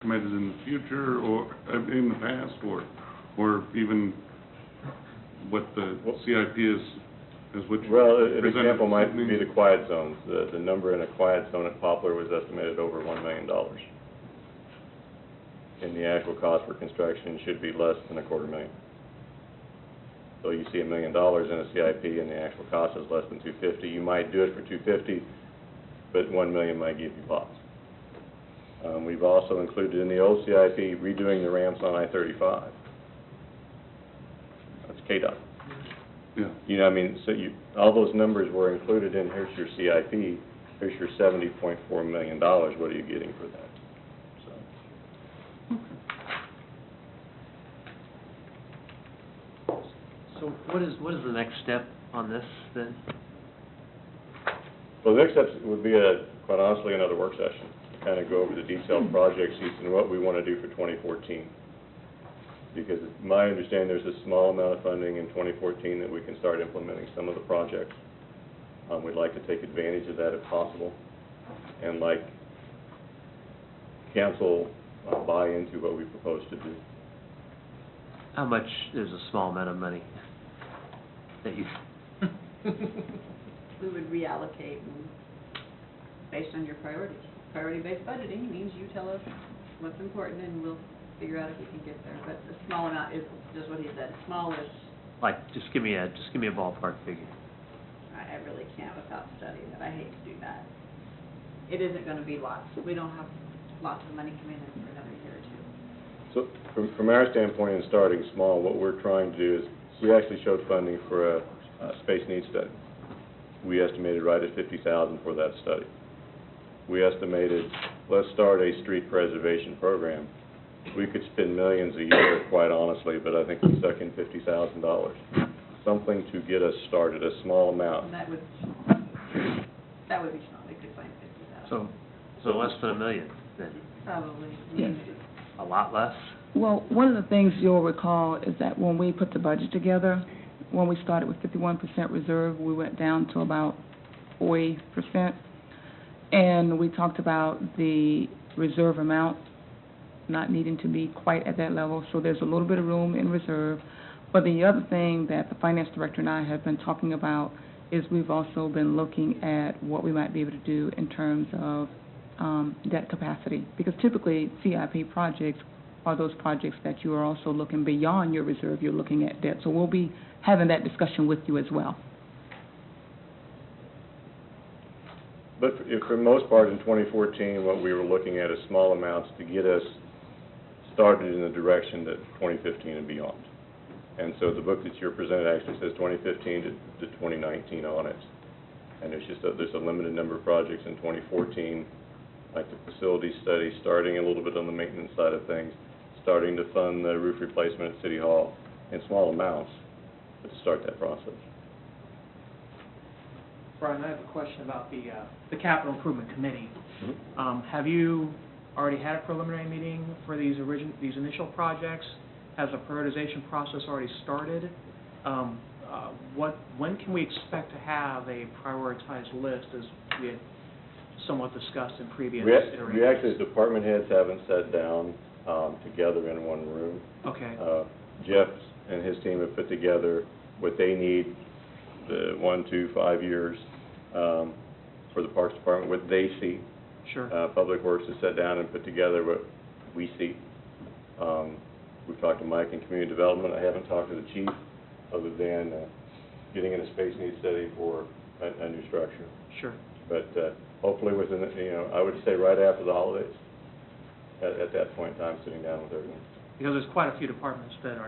estimated in the future, or in the past, or even what the CIP is what you Well, an presented example this might evening? be the quiet zones. The number in a quiet zone at Poplar was estimated over $1 million. And the actual cost for construction should be less than $250,000. So you see $1 million in a CIP and the actual cost is less than $250,000. You might do it for $250,000, but $1 million might give you pause. We've also included in the old CIP redoing the ramps on I-35. That's KDOT. Yeah. You know, I mean, so all those numbers were included in, here's your CIP, here's your $70.4 million, what are you getting for that? So what is the next step on this then? Well, the next step would be, quite honestly, another work session, to kind of go over the detailed project sheets and what we want to do for 2014. Because it's my understanding there's a small amount of funding in 2014 that we can start implementing some of the projects. We'd like to take advantage of that if possible, and like council buy into what we propose to do. How much is a small amount of money that you? We would reallocate based on your priorities. Priority-based budgeting means you tell us what's important and we'll figure out if we can get there. But the small amount is just what he said, small is, Like, just give me a ballpark figure. I really can't without studying it. I hate to do that. It isn't going to be lots. We don't have lots of money coming in for another year or two. So from our standpoint in starting small, what we're trying to do is, we actually showed funding for a space needs study. We estimated right at $50,000 for that study. We estimated, let's start a street preservation program. We could spend millions a year, quite honestly, but I think we stuck in $50,000. Something to get us started, a small amount. And that would be small. We could find 50,000. So less than $1 million then? Probably. Yes. A lot less? Well, one of the things you'll recall is that when we put the budget together, when we started with 51% reserve, we went down to about 40%. And we talked about the reserve amount not needing to be quite at that level, so there's a little bit of room in reserve. But the other thing that the finance director and I have been talking about is we've also been looking at what we might be able to do in terms of debt capacity, because typically CIP projects are those projects that you are also looking beyond your reserve, you're looking at debt. So we'll be having that discussion with you as well. But for the most part, in 2014, what we were looking at is small amounts to get us started in the direction that 2015 and beyond. And so the book that you're presented actually says 2015 to 2019 on it. And there's a limited number of projects in 2014, like the facility study, starting a little bit on the maintenance side of things, starting to fund the roof replacement at City Hall in small amounts, but to start that process. Brian, I have a question about the Capital Improvement Committee. Mm-hmm. Have you already had a preliminary meeting for these initial projects? Has a prioritization process already started? When can we expect to have a prioritized list, as we had somewhat discussed in previous iterations? We actually, as department heads, haven't sat down together in one room. Okay. Jeff and his team have put together what they need, the 1, 2, 5 years for the Parks Department, what they see. Sure. Public Works has sat down and put together what we see. We've talked to Mike in Community Development. I haven't talked to the chief, other than getting in a space needs study for a new structure. Sure. But hopefully within, I would say right after the holidays, at that point in time, sitting down with everyone. Because there's quite a few departments that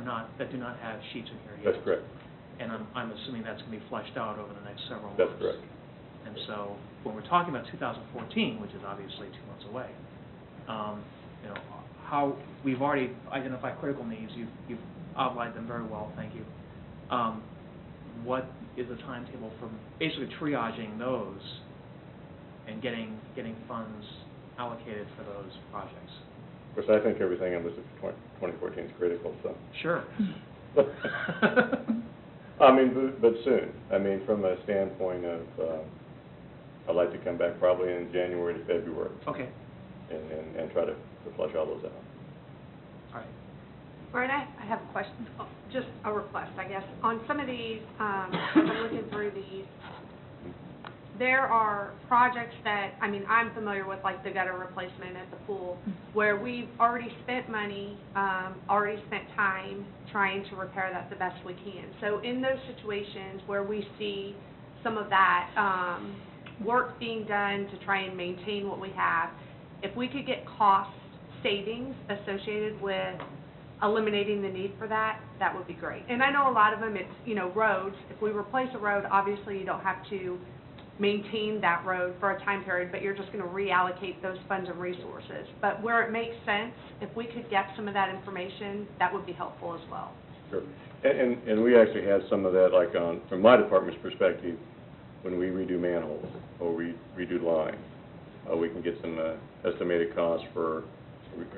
do not have sheets in here yet. That's correct. And I'm assuming that's going to be fleshed out over the next several months. That's correct. And so when we're talking about 2014, which is obviously 2 months away, how we've already identified critical needs. You've outlined them very well. Thank you. What is the timetable for basically triaging those and getting funds allocated for those projects? Of course, I think everything on this 2014 is critical. So. Sure. I mean, but soon. I mean, from a standpoint of, I'd like to come back probably in January to February. Okay. And try to to flush all those out. All right. Brian, I have a question, just a request, I guess. On some of these, as I'm looking through these, there are projects that, I mean, I'm familiar with, like the gutter replacement at the pool, where we've already spent money, already spent time trying to repair that the best we can. So in those situations where we see some of that work being done to try and maintain what we have, if we could get cost savings associated with eliminating the need for that, that would be great. And I know a lot of them, it's, you know, roads. If we replace a road, obviously you don't have to maintain that road for a time period, but you're just going to reallocate those funds and resources. But where it makes sense, if we could get some of that information, that would be helpful as well. Sure. And we actually have some of that, like from my department's perspective, when we redo manholes or we redo lines, we can get some estimated costs for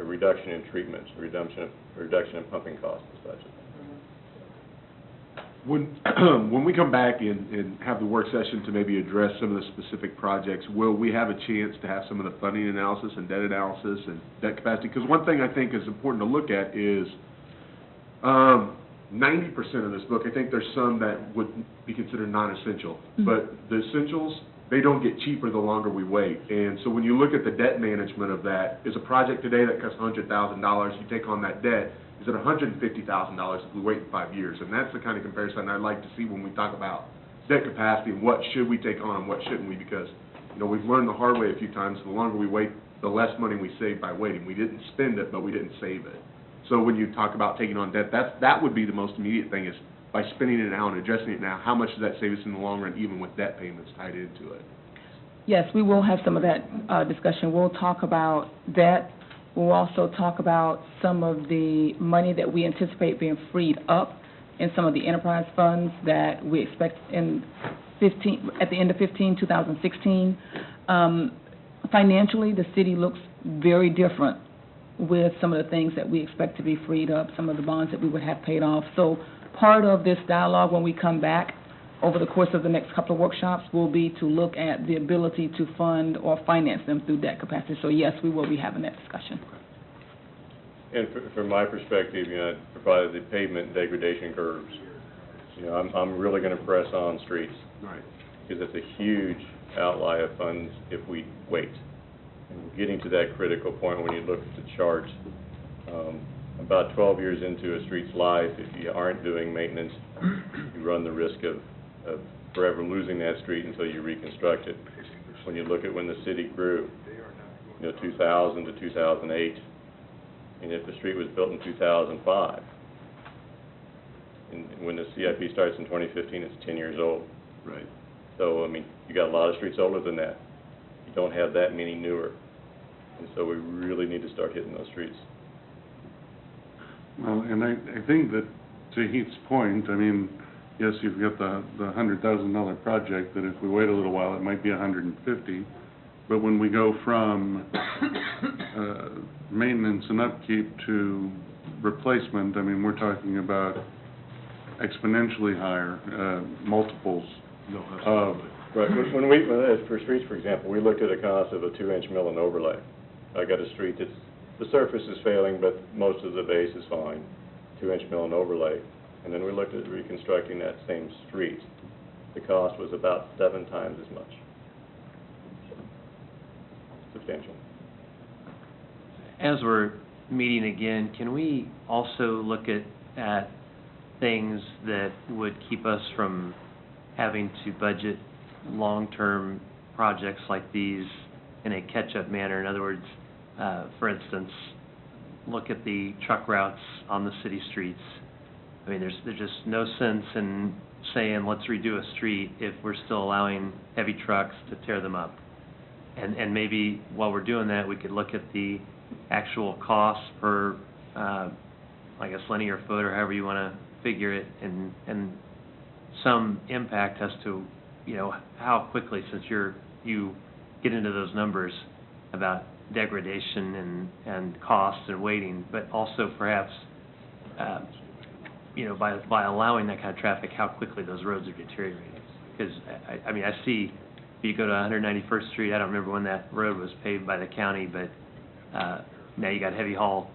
a reduction in treatments, a reduction in pumping costs and such. When we come back and have the work session to maybe address some of the specific projects, will we have a chance to have some of the funding analysis and debt analysis and debt capacity? Because one thing I think is important to look at is 90% of this book, I think there's some that would be considered non-essential. But the essentials, they don't get cheaper the longer we wait. And so when you look at the debt management of that, is a project today that costs $100,000, you take on that debt, is it $150,000 if we wait 5 years? And that's the kind of comparison I'd like to see when we talk about debt capacity and what should we take on and what shouldn't we, because, you know, we've learned the hard way a few times, the longer we wait, the less money we save by waiting. We didn't spend it, but we didn't save it. So when you talk about taking on debt, that would be the most immediate thing, is by spending it now and addressing it now, how much does that save us in the long run, even with debt payments tied into it? Yes, we will have some of that discussion. We'll talk about that. We'll also talk about some of the money that we anticipate being freed up in some of the enterprise funds that we expect at the end of 2016. Financially, the city looks very different with some of the things that we expect to be freed up, some of the bonds that we would have paid off. So part of this dialogue when we come back over the course of the next couple of workshops will be to look at the ability to fund or finance them through debt capacity. So yes, we will be having that discussion. And from my perspective, you know, I provided the pavement degradation curves. You know, I'm really going to press on streets. Right. Because it's a huge outlay of funds if we wait. And we're getting to that critical point when you look at the charts. About 12 years into a street's life, if you aren't doing maintenance, you run the risk of forever losing that street until you reconstruct it. When you look at when the city grew, you know, 2000 to 2008, and if the street was built in 2005, and when the CIP starts in 2015, it's 10 years old. Right. So, I mean, you got a lot of streets older than that. You don't have that many newer. And so we really need to start hitting those streets. Well, and I think that, to Heath's point, I mean, yes, you've got the $100,000 project, that if we wait a little while, it might be $150,000. But when we go from maintenance and upkeep to replacement, I mean, we're talking about exponentially higher multiples of. Right. For streets, for example, we looked at a cost of a 2-inch mill and overlay. I got a street that's, the surface is failing, but most of the base is fine, 2-inch mill and overlay. And then we looked at reconstructing that same street. The cost was about 7 times as much. Substantial. As we're meeting again, can we also look at things that would keep us from having to budget long-term projects like these in a catch-up manner? In other words, for instance, look at the truck routes on the city streets. I mean, there's just no sense in saying, let's redo a street if we're still allowing heavy trucks to tear them up. And maybe while we're doing that, we could look at the actual cost per, I guess, linear foot, or however you want to figure it, and some impact as to, you know, how quickly, since you get into those numbers about degradation and costs and waiting, but also perhaps, you know, by allowing that kind of traffic, how quickly those roads are deteriorating. Because, I mean, I see, if you go to 191st Street, I don't remember when that road was paved by the county, but now you got heavy haul